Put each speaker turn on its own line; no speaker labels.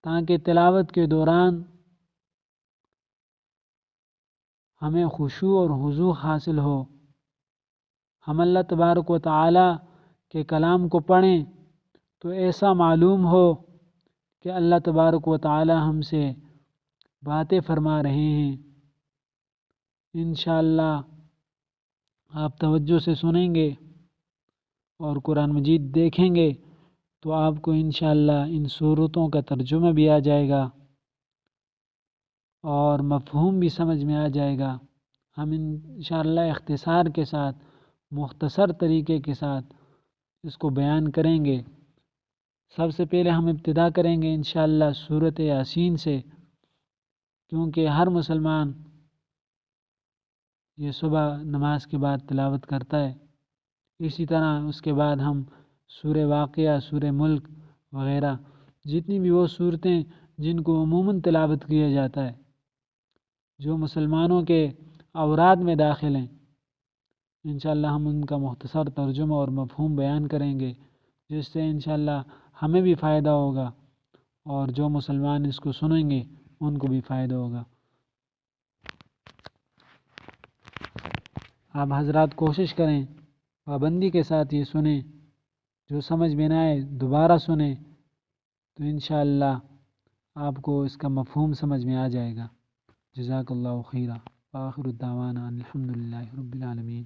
تاکہ تلاوت کے دوران ہمیں خشوع اور خضوع حاصل ہو۔ ہم اللہ تبارک و تعالی کے کلام کو پڑھیں تو ایسا معلوم ہو کہ اللہ تبارک و تعالی ہم سے باتیں فرما رہے ہیں۔ انشاءاللہ آپ توجہ سے سنیں گے اور قرآن مجید دیکھیں گے تو آپ کو انشاءاللہ ان صورتوں کا ترجمہ بھی آ جائے گا اور مفہوم بھی سمجھ میں آ جائے گا۔ ہم انشاءاللہ اختصار کے ساتھ، مختصر طریقے کے ساتھ اس کو بیان کریں گے۔ سب سے پہلے ہم ابتدا کریں گے انشاءاللہ سورۃ یاسین سے، کیونکہ ہر مسلمان یہ صبح نماز کے بعد تلاوت کرتا ہے۔ اسی طرح اس کے بعد ہم سورہ واقعہ، سورہ ملک وغیرہ جتنی بھی وہ صورتیں جن کو عموماً تلاوت کیا جاتا ہے، جو مسلمانوں کے اوراد میں داخل ہیں، انشاءاللہ ہم ان کا مختصر ترجمہ اور مفہوم بیان کریں گے، جس سے انشاءاللہ ہمیں بھی فائدہ ہوگا اور جو مسلمان اس کو سنیں گے ان کو بھی فائدہ ہوگا۔ آپ حضرات کوشش کریں پابندی کے ساتھ یہ سنیں، جو سمجھ میں نہ آئے دوبارہ سنیں تو انشاءاللہ آپ کو اس کا مفہوم سمجھ میں آ جائے گا۔ جزاک اللہ خیرا، وآخر الدعوانا الحمدللہ رب العالمین۔